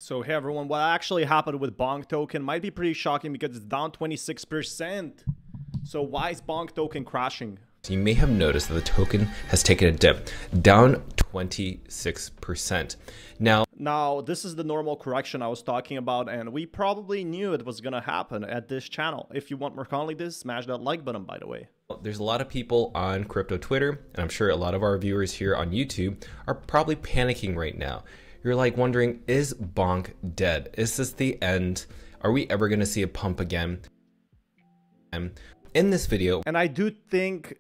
So hey everyone, what actually happened with BONK token might be pretty shocking because it's down 26%. So why is BONK token crashing? You may have noticed that the token has taken a dip, down 26%. Now, this is the normal correction I was talking about, and we probably knew it was gonna happen at this channel. If you want more content like this, smash that like button, by the way. There's a lot of people on crypto Twitter, and I'm sure a lot of our viewers here on YouTube are probably panicking right now. You're like wondering, is BONK dead? Is this the end? Are we ever gonna see a pump again? In this video, and I do think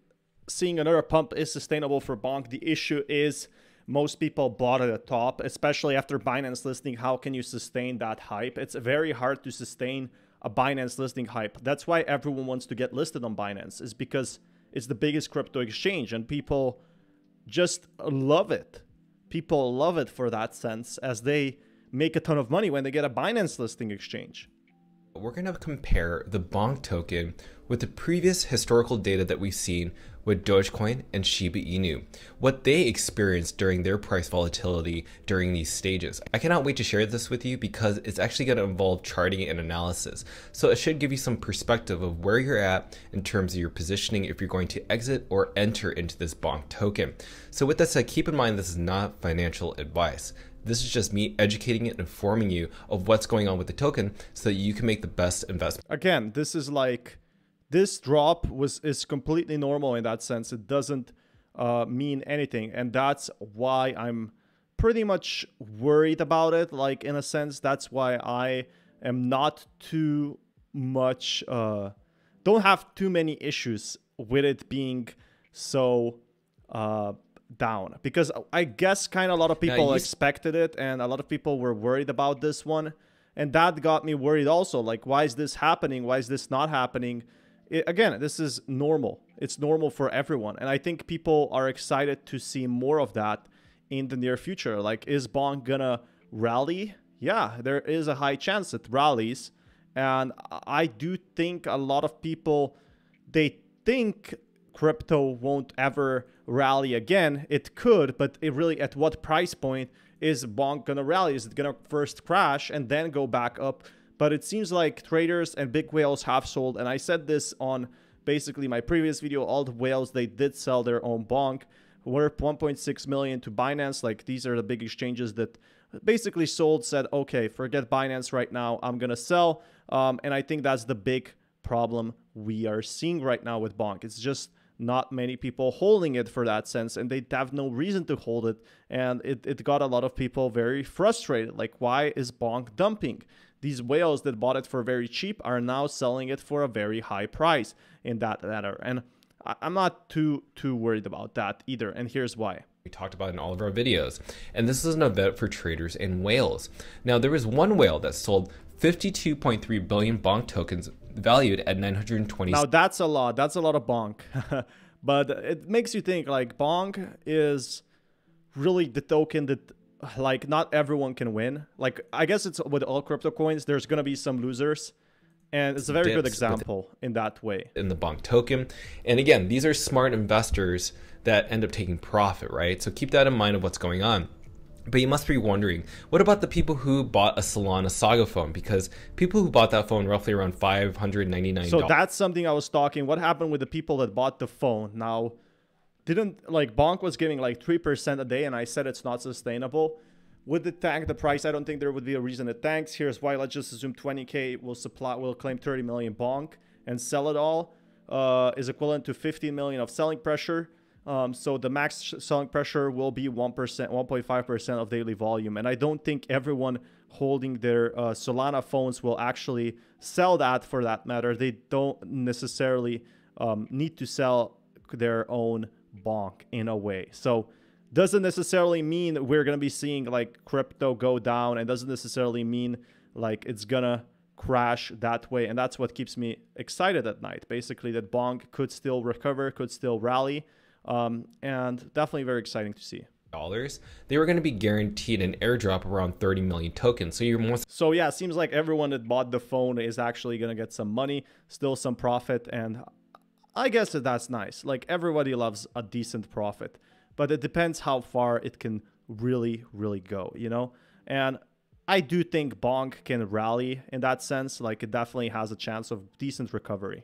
seeing another pump is sustainable for BONK. The issue is most people bought at the top, especially after Binance listing. How can you sustain that hype? It's very hard to sustain a Binance listing hype. That's why everyone wants to get listed on Binance, is because it's the biggest crypto exchange and people just love it. People love it for that sense, as they make a ton of money when they get a Binance listing exchange. We're going to compare the BONK token with the previous historical data that we've seen with Dogecoin and Shiba Inu, what they experienced during their price volatility during these stages. I cannot wait to share this with you because it's actually going to involve charting and analysis. So it should give you some perspective of where you're at in terms of your positioning if you're going to exit or enter into this BONK token. So with that said, keep in mind this is not financial advice. This is just me educating and informing you of what's going on with the token so that you can make the best investment. Again, this is like, this drop is completely normal in that sense. It doesn't mean anything. And that's why I'm pretty much worried about it. Like, in a sense, that's why I am not too much, don't have too many issues with it being so down, because I guess kind of a lot of people expected it and a lot of people were worried about this one, and that got me worried also. Like, why is this happening? Why is this not happening? Again, this is normal. It's normal for everyone, and I think people are excited to see more of that in the near future. Like, is BONK gonna rally? Yeah, there is a high chance it rallies, and I do think a lot of people, they think crypto won't ever rally again. It could, but it really, at what price point is BONK gonna rally? Is it gonna first crash and then go back up? But it seems like traders and big whales have sold, and I said this on basically my previous video. All the whales, they did sell their own BONK, worth 1.6 million to Binance. Like, these are the big exchanges that basically sold, said, okay, forget Binance right now, I'm gonna sell. And I think that's the big problem we are seeing right now with BONK. It's just not many people holding it for that sense, and they have no reason to hold it, and it got a lot of people very frustrated. Like, why is BONK dumping? These whales that bought it for very cheap are now selling it for a very high price in that matter, and I'm not too worried about that either, and here's why. We talked about in all of our videos, and this is an event for traders and whales. Now, there was one whale that sold 52.3 billion BONK tokens valued at 920. Now that's a lot. That's a lot of BONK. But it makes you think, like, BONK is really the token that, like, not everyone can win. Like, I guess it's with all crypto coins, there's going to be some losers. And it's a very good example in that way. In the BONK token. And again, these are smart investors that end up taking profit, right? So keep that in mind of what's going on. But you must be wondering, what about the people who bought a Solana Saga phone? Because people who bought that phone roughly around $599. So that's something I was talking. What happened with the people that bought the phone? Now, didn't, like, BONK was giving like 3% a day, and I said it's not sustainable. Would it tank the price? I don't think there would be a reason it tanks. Here's why. Let's just assume 20K will claim 30 million BONK and sell it all. Is equivalent to 15 million of selling pressure. So the max selling pressure will be 1%, 1.5% of daily volume. And I don't think everyone holding their Solana phones will actually sell that, for that matter. They don't necessarily need to sell their own BONK in a way. So doesn't necessarily mean we're going to be seeing like crypto go down, and doesn't necessarily mean like it's going to crash that way. And that's what keeps me excited at night, basically, that BONK could still recover, could still rally. And definitely very exciting to see. They were going to be guaranteed an airdrop around 30 million tokens. So yeah, it seems like everyone that bought the phone is actually going to get some money, still some profit. And I guess that's nice. Like, everybody loves a decent profit, but it depends how far it can really go, you know? And I do think BONK can rally in that sense. Like it definitely has a chance of decent recovery.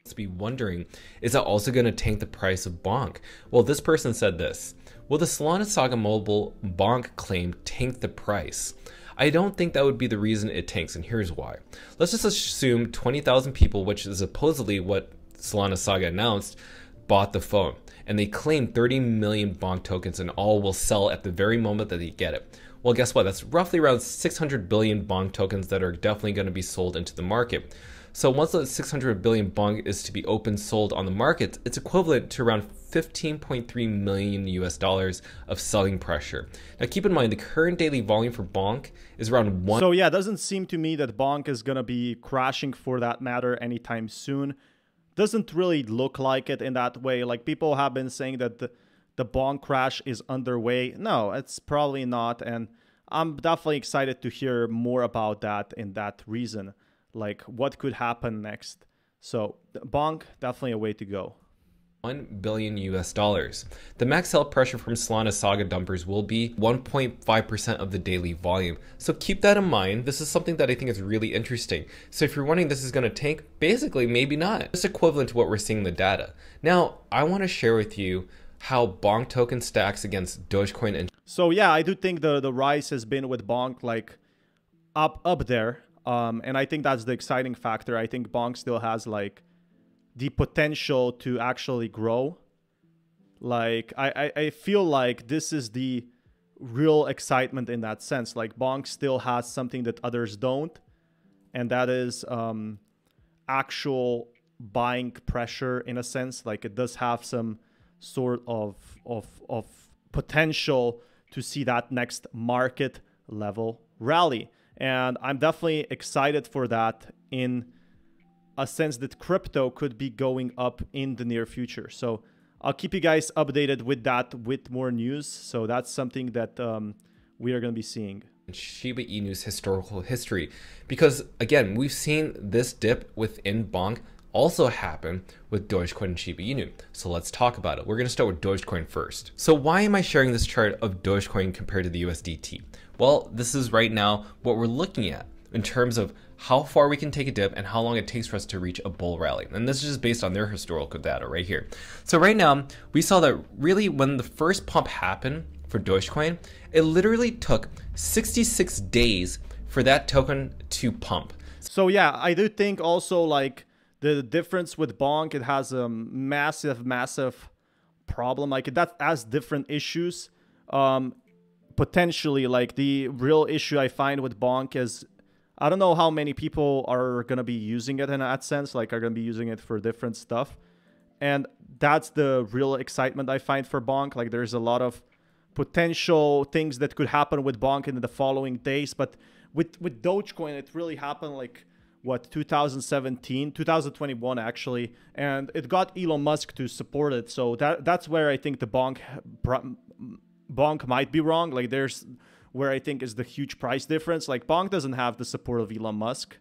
To be wondering, is that also going to tank the price of BONK? Well, this person said this: will the Solana Saga Mobile BONK claim tank the price? I don't think that would be the reason it tanks, and here's why. Let's just assume 20,000 people, which is supposedly what Solana Saga announced, bought the phone, and they claim 30 million BONK tokens and all will sell at the very moment that they get it. Well, guess what? That's roughly around 600 billion BONK tokens that are definitely going to be sold into the market. So once the 600 billion BONK is to be open sold on the market, it's equivalent to around 15.3 million US dollars of selling pressure. Now keep in mind, the current daily volume for BONK is around 1. So yeah, it doesn't seem to me that BONK is going to be crashing for that matter anytime soon. Doesn't really look like it in that way. Like people have been saying that the BONK crash is underway. No, it's probably not. And I'm definitely excited to hear more about that in that reason. Like what could happen next. So BONK, definitely a way to go. 1 billion US dollars. The max sell pressure from Solana Saga dumpers will be 1.5% of the daily volume. So keep that in mind. This is something that I think is really interesting. So if you're wondering this is going to tank, basically maybe not. It's equivalent to what we're seeing in the data. Now, I want to share with you how BONK token stacks against Dogecoin. And so yeah, I do think the rise has been with BONK like up there. And I think that's the exciting factor. I think BONK still has like the potential to actually grow. Like I feel like this is the real excitement in that sense. Like BONK still has something that others don't, and that is actual buying pressure in a sense. Like it does have some sort of potential to see that next market level rally. And I'm definitely excited for that in a sense that crypto could be going up in the near future. So I'll keep you guys updated with that, with more news. So that's something that we are going to be seeing. Shiba Inu's historical history. Because again, we've seen this dip within BONK also happen with Dogecoin and Shiba Inu. So let's talk about it. We're going to start with Dogecoin first. So why am I sharing this chart of Dogecoin compared to the USDT? Well, this is right now what we're looking at in terms of how far we can take a dip and how long it takes for us to reach a bull rally. And this is just based on their historical data right here. So right now, we saw that really when the first pump happened for Dogecoin, it literally took 66 days for that token to pump. So yeah, I do think also like the difference with BONK, it has a massive problem. Like that has different issues. Potentially, like the real issue I find with BONK is I don't know how many people are going to be using it in that sense, like are going to be using it for different stuff. And that's the real excitement I find for BONK. Like there's a lot of potential things that could happen with BONK in the following days. But with Dogecoin, it really happened like, what, 2017, 2021 actually. And it got Elon Musk to support it. So that's where I think the BONK might be wrong. Like there's where I think is the huge price difference. Like BONK doesn't have the support of Elon Musk.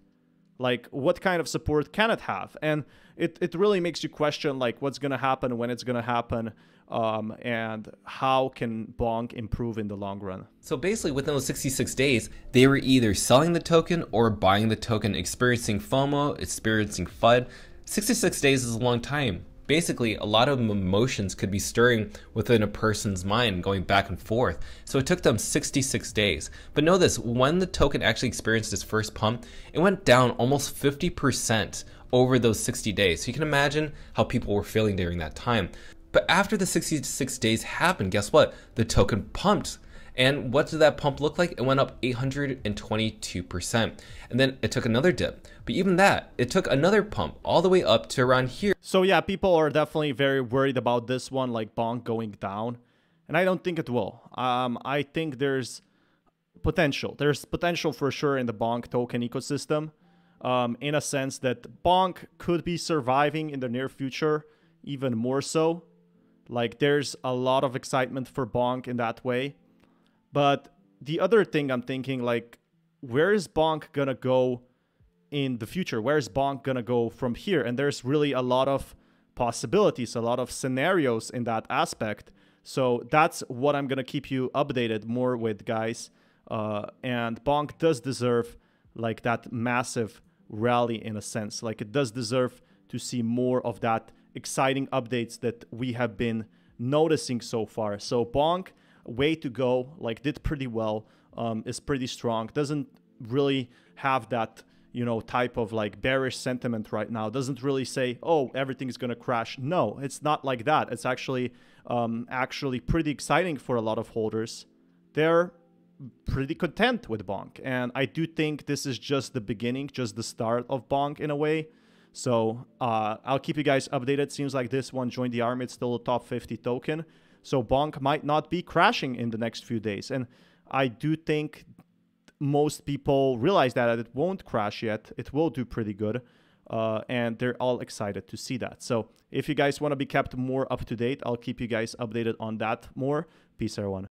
Like what kind of support can it have? And it really makes you question like what's going to happen, when it's going to happen, and how can BONK improve in the long run. So basically within those 66 days, they were either selling the token or buying the token, experiencing FOMO, experiencing FUD. 66 days is a long time. Basically, a lot of emotions could be stirring within a person's mind, going back and forth. So it took them 66 days. But know this, when the token actually experienced its first pump, it went down almost 50% over those 60 days. So you can imagine how people were feeling during that time. But after the 66 days happened, guess what? The token pumped. And what did that pump look like? It went up 822%. And then it took another dip. But even that, it took another pump all the way up to around here. So yeah, people are definitely very worried about this one, like BONK going down. And I don't think it will. I think there's potential. There's potential for sure in the BONK token ecosystem. In a sense that BONK could be surviving in the near future, even more so. Like there's a lot of excitement for BONK in that way. But the other thing I'm thinking, like, where is BONK gonna go in the future? Where is BONK gonna go from here? And there's really a lot of possibilities, a lot of scenarios in that aspect. So that's what I'm gonna keep you updated more with, guys. And BONK does deserve like that massive rally in a sense. Like it does deserve to see more of that exciting updates that we have been noticing so far. So BONK, way to go, like did pretty well, is pretty strong, doesn't really have that, you know, type of like bearish sentiment right now, doesn't really say, oh, everything's gonna crash. No, it's not like that. It's actually pretty exciting for a lot of holders. They're pretty content with BONK, and I do think this is just the beginning, just the start of BONK in a way. So I'll keep you guys updated. Seems like this one joined the army. It's still a top 50 token, so BONK might not be crashing in the next few days, and I do think most people realize that it won't crash yet. It will do pretty good, and they're all excited to see that. So if you guys want to be kept more up to date, I'll keep you guys updated on that more. Peace, everyone.